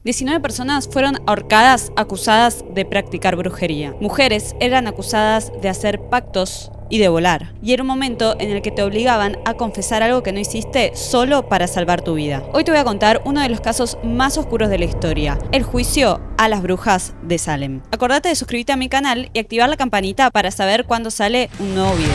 19 personas fueron ahorcadas acusadas de practicar brujería. Mujeres eran acusadas de hacer pactos y de volar. Y era un momento en el que te obligaban a confesar algo que no hiciste solo para salvar tu vida. Hoy te voy a contar uno de los casos más oscuros de la historia, el juicio a las brujas de Salem. Acordate de suscribirte a mi canal y activar la campanita para saber cuándo sale un nuevo video.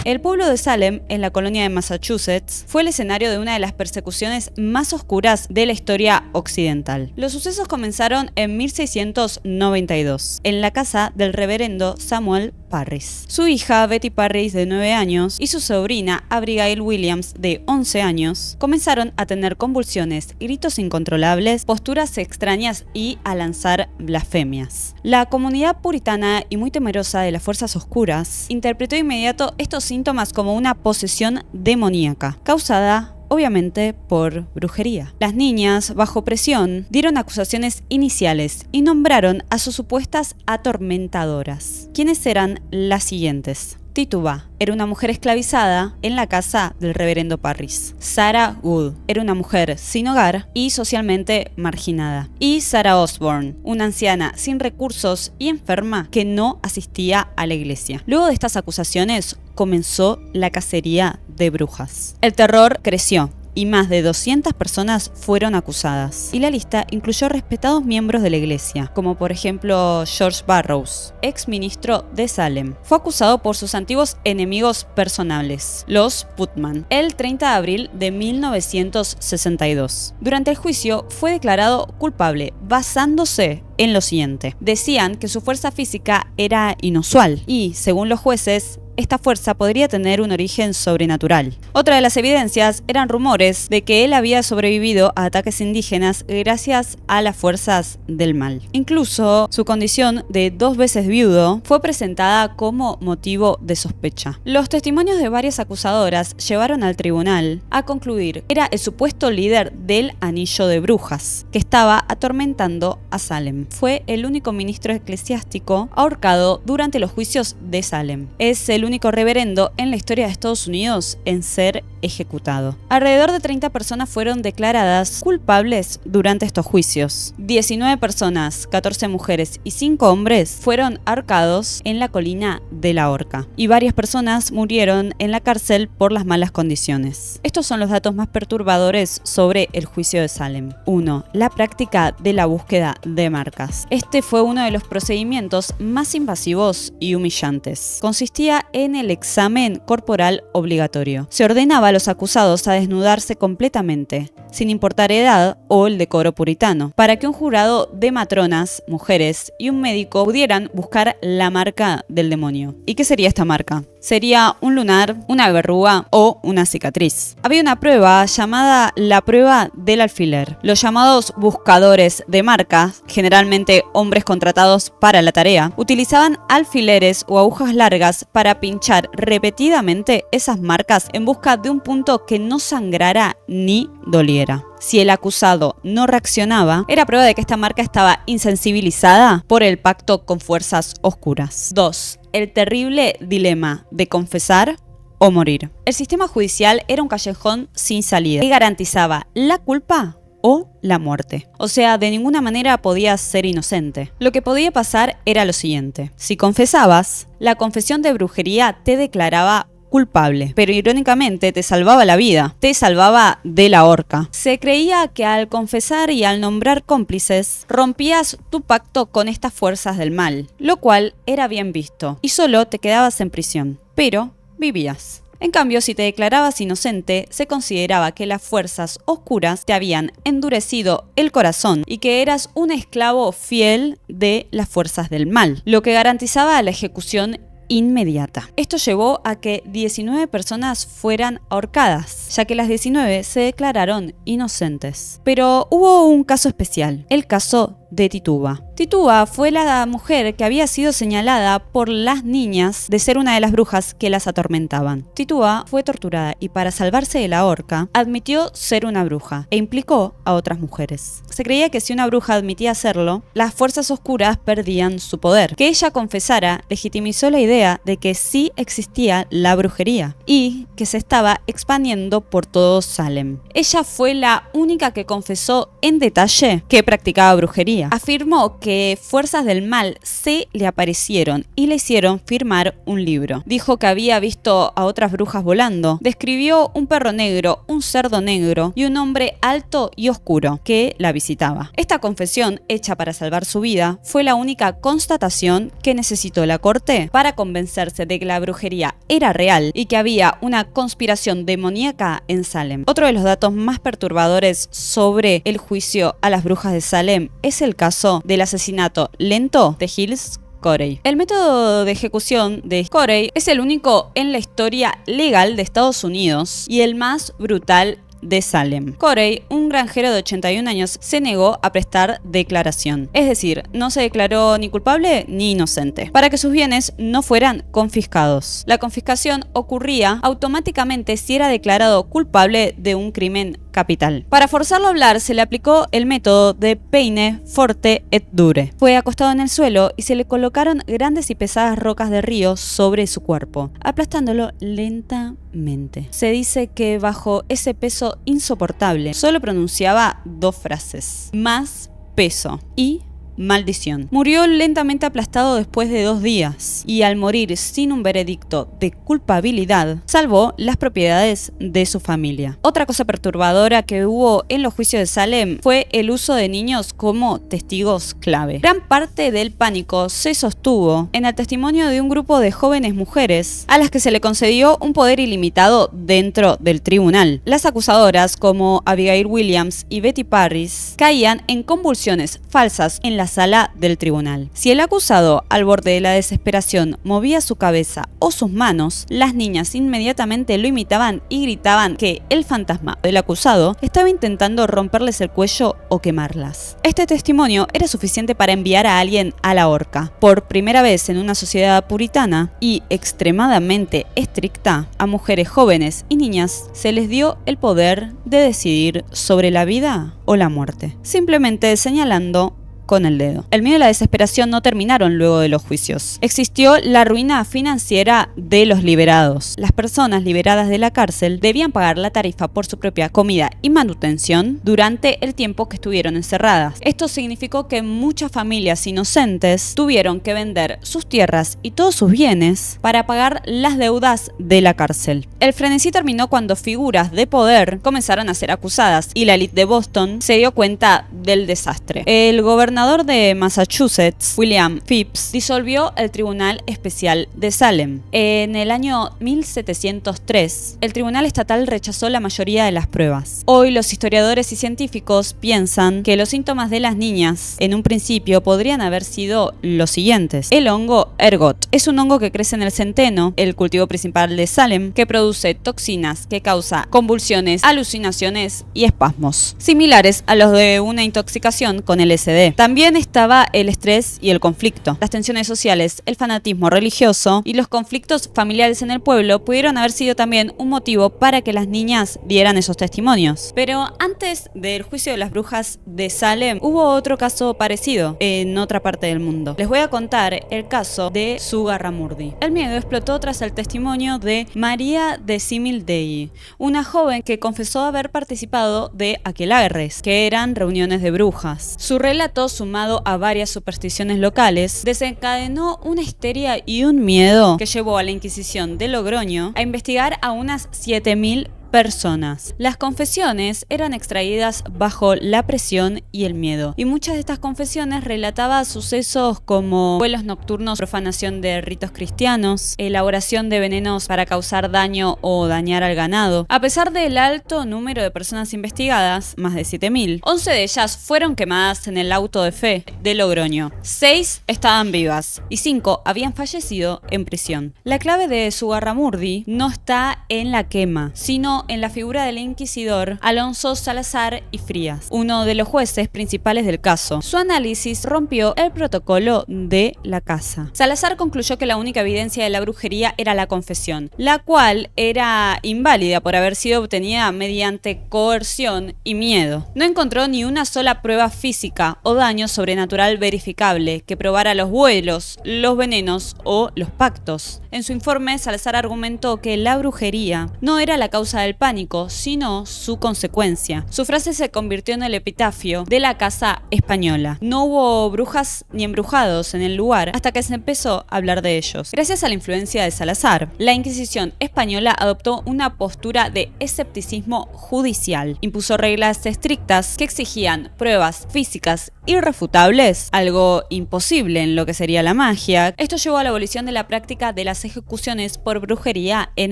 El pueblo de Salem, en la colonia de Massachusetts, fue el escenario de una de las persecuciones más oscuras de la historia occidental. Los sucesos comenzaron en 1692, en la casa del reverendo Samuel Parris. Su hija, Betty Parris, de 9 años, y su sobrina, Abigail Williams, de 11 años, comenzaron a tener convulsiones, gritos incontrolables, posturas extrañas y a lanzar blasfemias. La comunidad puritana y muy temerosa de las fuerzas oscuras interpretó de inmediato estos síntomas como una posesión demoníaca, causada obviamente por brujería. Las niñas, bajo presión, dieron acusaciones iniciales y nombraron a sus supuestas atormentadoras, quienes eran las siguientes. Tituba era una mujer esclavizada en la casa del reverendo Parris. Sarah Wood era una mujer sin hogar y socialmente marginada. Y Sarah Osborne, una anciana sin recursos y enferma que no asistía a la iglesia. Luego de estas acusaciones comenzó la cacería de brujas. El terror creció y más de 200 personas fueron acusadas. Y la lista incluyó respetados miembros de la iglesia, como por ejemplo George Burroughs, ex ministro de Salem. Fue acusado por sus antiguos enemigos personales, los Putman, el 30 de abril de 1962. Durante el juicio fue declarado culpable basándose en lo siguiente. Decían que su fuerza física era inusual y, según los jueces, esta fuerza podría tener un origen sobrenatural. Otra de las evidencias eran rumores de que él había sobrevivido a ataques indígenas gracias a las fuerzas del mal. Incluso su condición de 2 veces viudo fue presentada como motivo de sospecha. Los testimonios de varias acusadoras llevaron al tribunal a concluir que era el supuesto líder del Anillo de Brujas, que estaba atormentando a Salem. Fue el único ministro eclesiástico ahorcado durante los juicios de Salem. Es el único reverendo en la historia de Estados Unidos en ser ejecutado. Alrededor de 30 personas fueron declaradas culpables durante estos juicios. 19 personas, 14 mujeres y 5 hombres fueron ahorcados en la colina de la Horca. Y varias personas murieron en la cárcel por las malas condiciones. Estos son los datos más perturbadores sobre el juicio de Salem. 1. La práctica de la búsqueda de marcas. Este fue uno de los procedimientos más invasivos y humillantes. Consistía en el examen corporal obligatorio. Se ordenaba a los acusados a desnudarse completamente, sin importar edad o el decoro puritano, para que un jurado de matronas, mujeres y un médico pudieran buscar la marca del demonio. ¿Y qué sería esta marca? Sería un lunar, una verruga o una cicatriz. Había una prueba llamada la prueba del alfiler. Los llamados buscadores de marcas, generalmente hombres contratados para la tarea, utilizaban alfileres o agujas largas para pinchar repetidamente esas marcas en busca de un punto que no sangrara ni doliera. Si el acusado no reaccionaba, era prueba de que esta marca estaba insensibilizada por el pacto con fuerzas oscuras. 2. El terrible dilema de confesar o morir. El sistema judicial era un callejón sin salida que garantizaba la culpa o la muerte. O sea, de ninguna manera podías ser inocente. Lo que podía pasar era lo siguiente. Si confesabas, la confesión de brujería te declaraba culpable, pero irónicamente te salvaba la vida, te salvaba de la horca. Se creía que al confesar y al nombrar cómplices, rompías tu pacto con estas fuerzas del mal, lo cual era bien visto, y solo te quedabas en prisión, pero vivías. En cambio, si te declarabas inocente, se consideraba que las fuerzas oscuras te habían endurecido el corazón y que eras un esclavo fiel de las fuerzas del mal, lo que garantizaba la ejecución inmediata. Esto llevó a que 19 personas fueran ahorcadas, ya que las 19 se declararon inocentes. Pero hubo un caso especial, el caso de Tituba. Tituba fue la mujer que había sido señalada por las niñas de ser una de las brujas que las atormentaban. Tituba fue torturada y para salvarse de la horca admitió ser una bruja e implicó a otras mujeres. Se creía que si una bruja admitía serlo, las fuerzas oscuras perdían su poder. Que ella confesara legitimizó la idea de que sí existía la brujería y que se estaba expandiendo por todo Salem. Ella fue la única que confesó en detalle que practicaba brujería. Afirmó que fuerzas del mal se le aparecieron y le hicieron firmar un libro. Dijo que había visto a otras brujas volando. Describió un perro negro, un cerdo negro y un hombre alto y oscuro que la visitaba. Esta confesión, hecha para salvar su vida, fue la única constatación que necesitó la corte para convencerse de que la brujería era real y que había una conspiración demoníaca en Salem. Otro de los datos más perturbadores sobre el juicio a las brujas de Salem es el caso del asesinato lento de Giles Corey. El método de ejecución de Corey es el único en la historia legal de Estados Unidos y el más brutal de Salem. Corey, un granjero de 81 años, se negó a prestar declaración. Es decir, no se declaró ni culpable ni inocente, para que sus bienes no fueran confiscados. La confiscación ocurría automáticamente si era declarado culpable de un crimen capital. Para forzarlo a hablar se le aplicó el método de peine forte et dure. Fue acostado en el suelo y se le colocaron grandes y pesadas rocas de río sobre su cuerpo, aplastándolo lentamente. Se dice que bajo ese peso insoportable solo pronunciaba dos frases: más peso y maldición. Murió lentamente aplastado después de 2 días y al morir sin un veredicto de culpabilidad, salvó las propiedades de su familia. Otra cosa perturbadora que hubo en los juicios de Salem fue el uso de niños como testigos clave. Gran parte del pánico se sostuvo en el testimonio de un grupo de jóvenes mujeres a las que se le concedió un poder ilimitado dentro del tribunal. Las acusadoras, como Abigail Williams y Betty Parris, caían en convulsiones falsas en la sala del tribunal. Si el acusado, al borde de la desesperación, movía su cabeza o sus manos, las niñas inmediatamente lo imitaban y gritaban que el fantasma del acusado estaba intentando romperles el cuello o quemarlas. Este testimonio era suficiente para enviar a alguien a la horca. Por primera vez en una sociedad puritana y extremadamente estricta, a mujeres jóvenes y niñas se les dio el poder de decidir sobre la vida o la muerte, simplemente señalando con el dedo. El miedo y la desesperación no terminaron luego de los juicios. Existió la ruina financiera de los liberados. Las personas liberadas de la cárcel debían pagar la tarifa por su propia comida y manutención durante el tiempo que estuvieron encerradas. Esto significó que muchas familias inocentes tuvieron que vender sus tierras y todos sus bienes para pagar las deudas de la cárcel. El frenesí terminó cuando figuras de poder comenzaron a ser acusadas y la élite de Boston se dio cuenta del desastre. El gobernador de Massachusetts, William Phips, disolvió el Tribunal Especial de Salem. En el año 1703, el Tribunal Estatal rechazó la mayoría de las pruebas. Hoy los historiadores y científicos piensan que los síntomas de las niñas en un principio podrían haber sido los siguientes. El hongo ergot es un hongo que crece en el centeno, el cultivo principal de Salem, que produce toxinas que causa convulsiones, alucinaciones y espasmos, similares a los de una intoxicación con LSD. También estaba el estrés y el conflicto. Las tensiones sociales, el fanatismo religioso y los conflictos familiares en el pueblo pudieron haber sido también un motivo para que las niñas dieran esos testimonios. Pero antes del juicio de las brujas de Salem, hubo otro caso parecido en otra parte del mundo. Les voy a contar el caso de Sugar Ramurdi. El miedo explotó tras el testimonio de María de Simil Dei, una joven que confesó haber participado de aquelarres, que eran reuniones de brujas. Su relato, sumado a varias supersticiones locales, desencadenó una histeria y un miedo que llevó a la Inquisición de Logroño a investigar a unas 7.000 personas. Las confesiones eran extraídas bajo la presión y el miedo, y muchas de estas confesiones relataban sucesos como vuelos nocturnos, profanación de ritos cristianos, elaboración de venenos para causar daño o dañar al ganado. A pesar del alto número de personas investigadas, más de 7.000, 11 de ellas fueron quemadas en el auto de fe de Logroño. 6 estaban vivas y 5 habían fallecido en prisión. La clave de Sugar Ramurdi no está en la quema, sino terminó en la figura del inquisidor Alonso Salazar y Frías, uno de los jueces principales del caso. Su análisis rompió el protocolo de la casa. Salazar concluyó que la única evidencia de la brujería era la confesión, la cual era inválida por haber sido obtenida mediante coerción y miedo. No encontró ni una sola prueba física o daño sobrenatural verificable que probara los vuelos, los venenos o los pactos. En su informe, Salazar argumentó que la brujería no era la causa del pánico, sino su consecuencia. Su frase se convirtió en el epitafio de la Casa Española. No hubo brujas ni embrujados en el lugar hasta que se empezó a hablar de ellos. Gracias a la influencia de Salazar, la Inquisición española adoptó una postura de escepticismo judicial. Impuso reglas estrictas que exigían pruebas físicas irrefutables, algo imposible en lo que sería la magia. Esto llevó a la abolición de la práctica de las ejecuciones por brujería en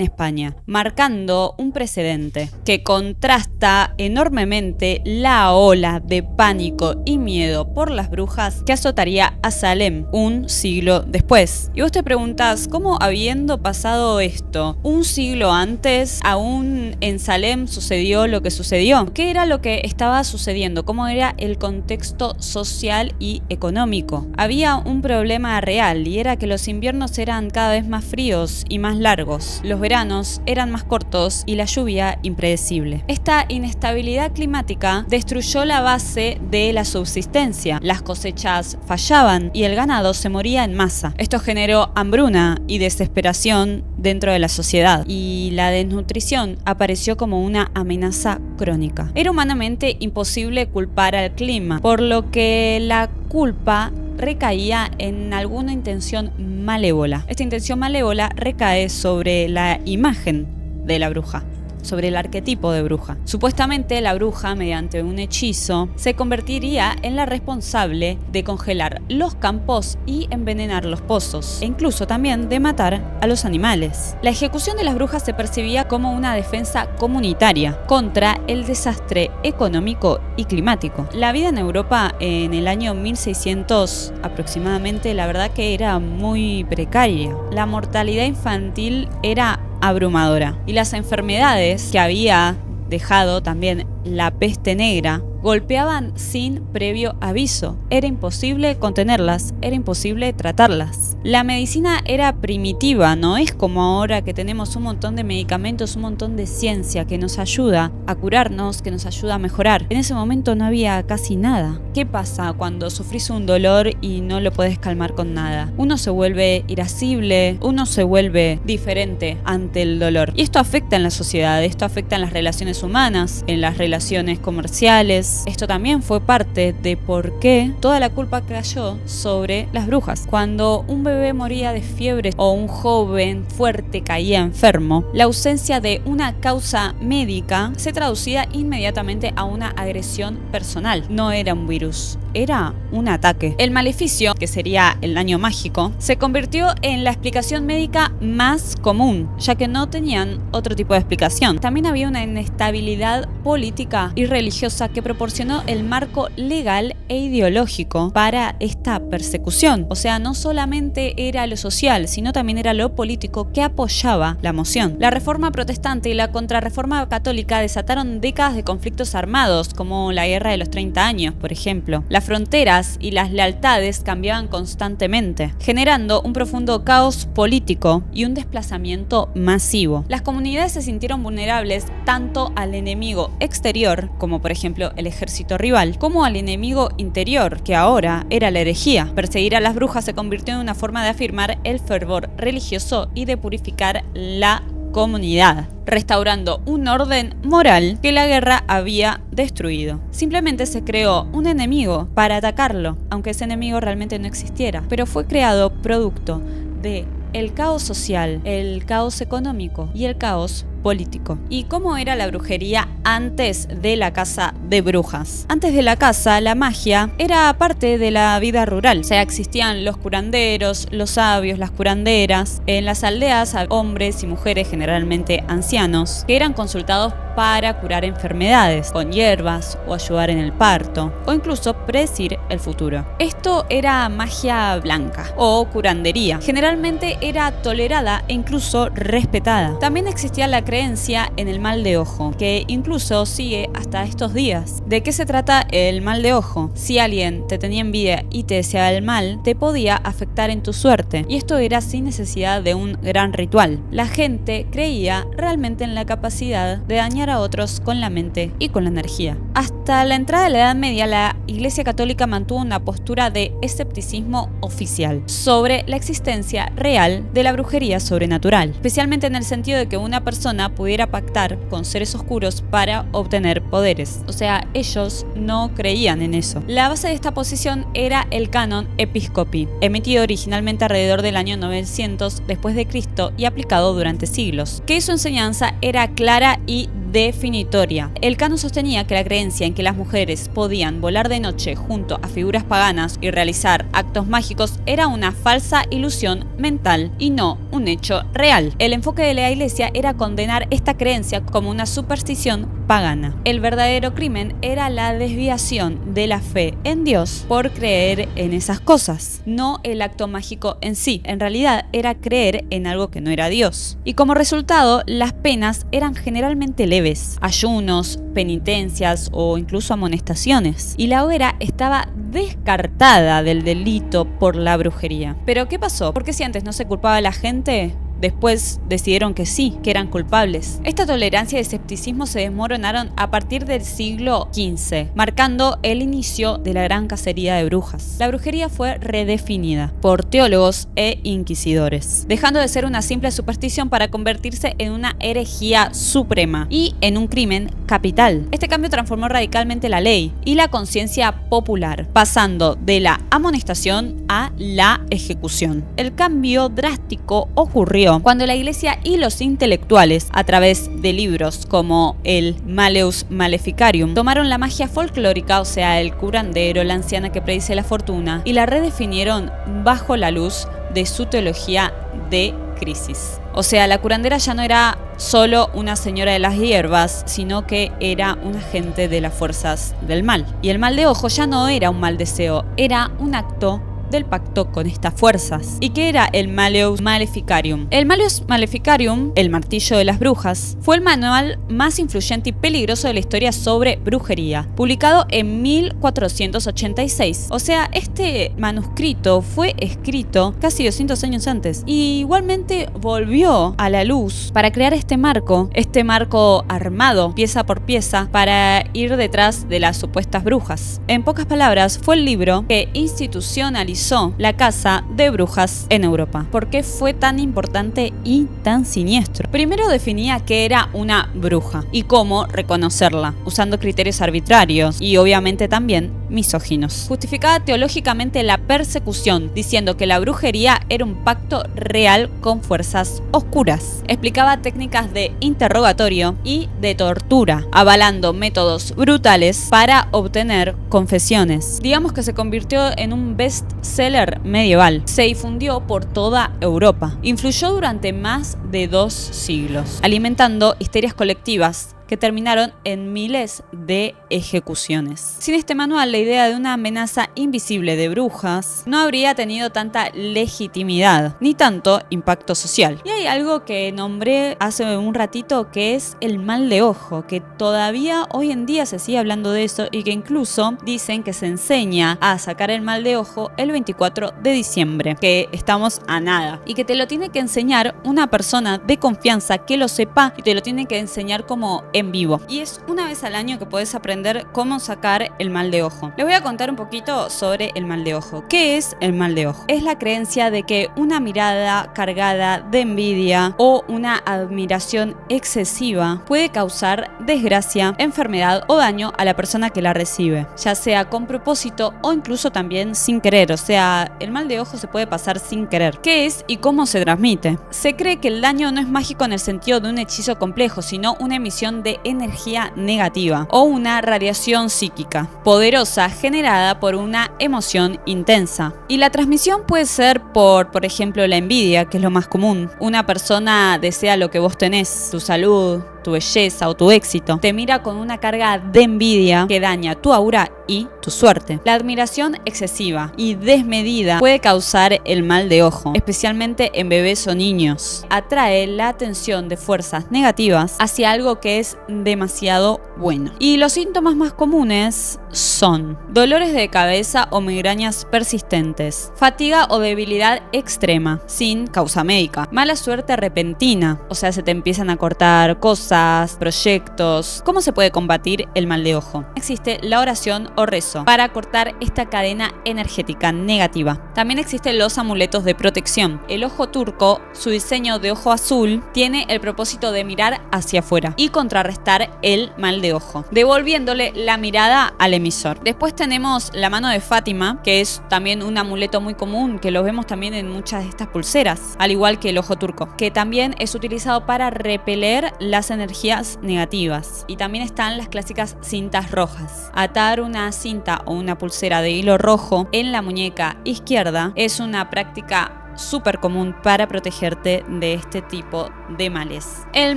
España, marcando un precedente que contrasta enormemente la ola de pánico y miedo por las brujas que azotaría a Salem un siglo después. Y vos te preguntás, ¿cómo habiendo pasado esto un siglo antes, aún en Salem sucedió lo que sucedió? ¿Qué era lo que estaba sucediendo? ¿Cómo era el contexto social y económico? Había un problema real y era que los inviernos eran cada vez más fríos y más largos, los veranos eran más cortos y la lluvia impredecible. Esta inestabilidad climática destruyó la base de la subsistencia, las cosechas fallaban y el ganado se moría en masa. Esto generó hambruna y desesperación dentro de la sociedad y la desnutrición apareció como una amenaza crónica. Era humanamente imposible culpar al clima, por lo que la culpa recaía en alguna intención malévola. Esta intención malévola recae sobre la imagen de la bruja, sobre el arquetipo de bruja. Supuestamente la bruja, mediante un hechizo, se convertiría en la responsable de congelar los campos y envenenar los pozos, e incluso también de matar a los animales. La ejecución de las brujas se percibía como una defensa comunitaria contra el desastre económico y climático. La vida en Europa en el año 1600 aproximadamente, la verdad que era muy precaria. La mortalidad infantil era abrumadora y las enfermedades que había dejado también la peste negra golpeaban sin previo aviso. Era imposible contenerlas, era imposible tratarlas. La medicina era primitiva, no es como ahora que tenemos un montón de medicamentos, un montón de ciencia que nos ayuda a curarnos, que nos ayuda a mejorar. En ese momento no había casi nada. ¿Qué pasa cuando sufrís un dolor y no lo podés calmar con nada? Uno se vuelve irascible, uno se vuelve diferente ante el dolor. Y esto afecta en la sociedad, esto afecta en las relaciones humanas, en las relaciones comerciales. Esto también fue parte de por qué toda la culpa cayó sobre las brujas. Cuando un bebé moría de fiebre o un joven fuerte caía enfermo, la ausencia de una causa médica se traducía inmediatamente a una agresión personal. No era un virus, era un ataque. El maleficio, que sería el daño mágico, se convirtió en la explicación médica más común, ya que no tenían otro tipo de explicación. También había una inestabilidad política y religiosa que proporcionó el marco legal e ideológico para esta persecución. O sea, no solamente era lo social, sino también era lo político que apoyaba la moción. La reforma protestante y la contrarreforma católica desataron décadas de conflictos armados, como la Guerra de los 30 años, por ejemplo. Las fronteras y las lealtades cambiaban constantemente, generando un profundo caos político y un desplazamiento masivo. Las comunidades se sintieron vulnerables tanto al enemigo exterior, como por ejemplo el ejército rival, como al enemigo interior, que ahora era la herejía. Perseguir a las brujas se convirtió en una forma de afirmar el fervor religioso y de purificar la comunidad, restaurando un orden moral que la guerra había destruido. Simplemente se creó un enemigo para atacarlo, aunque ese enemigo realmente no existiera, pero fue creado producto de el caos social, el caos económico y el caos político. ¿Y cómo era la brujería antes de la caza de brujas. Antes de la caza, la magia era parte de la vida rural. O sea, existían los curanderos, los sabios, las curanderas. En las aldeas, hombres y mujeres, generalmente ancianos, que eran consultados para curar enfermedades con hierbas o ayudar en el parto o incluso predecir el futuro. Esto era magia blanca o curandería. Generalmente era tolerada e incluso respetada. También existía la creencia en el mal de ojo, que incluso sigue hasta estos días. ¿De qué se trata el mal de ojo? Si alguien te tenía envidia y te deseaba el mal, te podía afectar en tu suerte. Y esto era sin necesidad de un gran ritual. La gente creía realmente en la capacidad de dañar a otros con la mente y con la energía. Hasta la entrada de la Edad Media, la Iglesia Católica mantuvo una postura de escepticismo oficial sobre la existencia real de la brujería sobrenatural, especialmente en el sentido de que una persona pudiera pactar con seres oscuros para obtener poderes. O sea, ellos no creían en eso. La base de esta posición era el canon Episcopi, emitido originalmente alrededor del año 900 después de Cristo y aplicado durante siglos, que su enseñanza era clara y definitoria. El canon sostenía que la creencia en que las mujeres podían volar de noche junto a figuras paganas y realizar actos mágicos era una falsa ilusión mental y no un hecho real. El enfoque de la Iglesia era condenar esta creencia como una superstición pagana. El verdadero crimen era la desviación de la fe en Dios por creer en esas cosas, no el acto mágico en sí. En realidad era creer en algo que no era Dios. Y como resultado, las penas eran generalmente leves, ayunos, penitencias o incluso amonestaciones. Y la hoguera estaba descartada del delito por la brujería. ¿Pero qué pasó? ¿Por qué si antes no se culpaba a la gente, después decidieron que sí, que eran culpables? Esta tolerancia y escepticismo se desmoronaron a partir del siglo XV, marcando el inicio de la gran cacería de brujas. La brujería fue redefinida por teólogos e inquisidores, dejando de ser una simple superstición para convertirse en una herejía suprema y en un crimen capital. Este cambio transformó radicalmente la ley y la conciencia popular, pasando de la amonestación a la ejecución. El cambio drástico ocurrió cuando la Iglesia y los intelectuales, a través de libros como el Malleus Maleficarium, tomaron la magia folclórica, o sea, el curandero, la anciana que predice la fortuna, y la redefinieron bajo la luz de su teología de crisis. O sea, la curandera ya no era solo una señora de las hierbas, sino que era un agente de las fuerzas del mal. Y el mal de ojo ya no era un mal deseo, era un acto del pacto con estas fuerzas. ¿Y qué era el Malleus Maleficarium? El Malleus Maleficarium, el martillo de las brujas, fue el manual más influyente y peligroso de la historia sobre brujería, publicado en 1486. O sea, este manuscrito fue escrito casi 200 años antes y igualmente volvió a la luz para crear este marco armado pieza por pieza para ir detrás de las supuestas brujas. En pocas palabras, fue el libro que institucionalizó la caza de brujas en Europa. ¿Por qué fue tan importante y tan siniestro? Primero definía qué era una bruja y cómo reconocerla, usando criterios arbitrarios y obviamente también misóginos. Justificaba teológicamente la persecución, diciendo que la brujería era un pacto real con fuerzas oscuras. Explicaba técnicas de interrogatorio y de tortura, avalando métodos brutales para obtener confesiones. Digamos que se convirtió en un bestseller medieval. Se difundió por toda Europa. Influyó durante más de 2 siglos, alimentando histerias colectivas que terminaron en miles de ejecuciones. Sin este manual, la idea de una amenaza invisible de brujas no habría tenido tanta legitimidad, ni tanto impacto social. Y hay algo que nombré hace un ratito, que es el mal de ojo, que todavía hoy en día se sigue hablando de eso y que incluso dicen que se enseña a sacar el mal de ojo el 24 de diciembre, que estamos a nada, y que te lo tiene que enseñar una persona de confianza que lo sepa y te lo tiene que enseñar como en vivo. Y es una vez al año que puedes aprender cómo sacar el mal de ojo. Les voy a contar un poquito sobre el mal de ojo. ¿Qué es el mal de ojo? Es la creencia de que una mirada cargada de envidia o una admiración excesiva puede causar desgracia, enfermedad o daño a la persona que la recibe, ya sea con propósito o incluso también sin querer. O sea, el mal de ojo se puede pasar sin querer. ¿Qué es y cómo se transmite? Se cree que el daño no es mágico en el sentido de un hechizo complejo, sino una emisión de de energía negativa o una radiación psíquica poderosa generada por una emoción intensa. Y la transmisión puede ser por ejemplo, la envidia, que es lo más común. Una persona desea lo que vos tenés, tu salud, tu belleza o tu éxito. Te mira con una carga de envidia que daña tu aura y tu suerte. La admiración excesiva y desmedida puede causar el mal de ojo, especialmente en bebés o niños. Atrae la atención de fuerzas negativas hacia algo que es demasiado bueno. Y los síntomas más comunes son dolores de cabeza o migrañas persistentes, fatiga o debilidad extrema sin causa médica, mala suerte repentina, o sea, se te empiezan a cortar cosas, proyectos. ¿Cómo se puede combatir el mal de ojo? Existe la oración o rezo para cortar esta cadena energética negativa. También existen los amuletos de protección. El ojo turco, su diseño de ojo azul, tiene el propósito de mirar hacia afuera y contrarrestar el mal de ojo, devolviéndole la mirada al emisor. Después tenemos la mano de Fátima, que es también un amuleto muy común, que lo vemos también en muchas de estas pulseras, al igual que el ojo turco, que también es utilizado para repeler las energías negativas. Y también están las clásicas cintas rojas. Atar una cinta o una pulsera de hilo rojo en la muñeca izquierda es una práctica súper común para protegerte de este tipo de males. El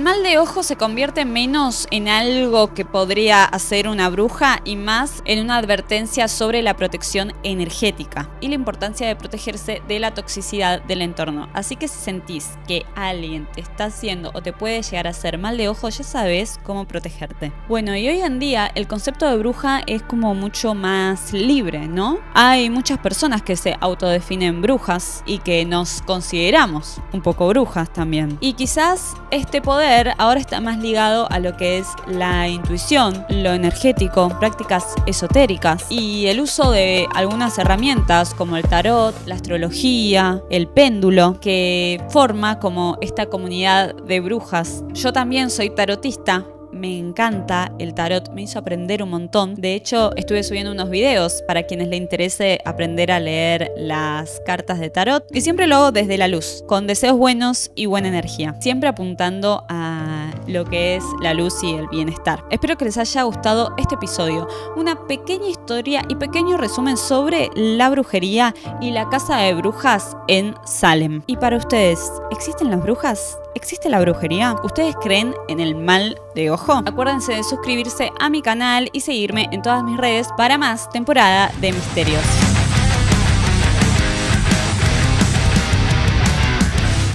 mal de ojo se convierte menos en algo que podría hacer una bruja y más en una advertencia sobre la protección energética y la importancia de protegerse de la toxicidad del entorno. Así que si sentís que alguien te está haciendo o te puede llegar a hacer mal de ojo, ya sabes cómo protegerte. Bueno, y hoy en día el concepto de bruja es como mucho más libre, ¿no? Hay muchas personas que se autodefinen brujas y que nos consideramos un poco brujas también. Y quizás este poder ahora está más ligado a lo que es la intuición, lo energético, prácticas esotéricas y el uso de algunas herramientas como el tarot, la astrología, el péndulo, que forma como esta comunidad de brujas. Yo también soy tarotista. Me encanta el tarot, me hizo aprender un montón. De hecho, estuve subiendo unos videos para quienes les interese aprender a leer las cartas de tarot. Y siempre lo hago desde la luz, con deseos buenos y buena energía. Siempre apuntando a lo que es la luz y el bienestar. Espero que les haya gustado este episodio. Una pequeña historia y pequeño resumen sobre la brujería y la casa de brujas en Salem. Y para ustedes, ¿existen las brujas? ¿Existe la brujería? ¿Ustedes creen en el mal de ojo? Acuérdense de suscribirse a mi canal y seguirme en todas mis redes para más temporada de misterios.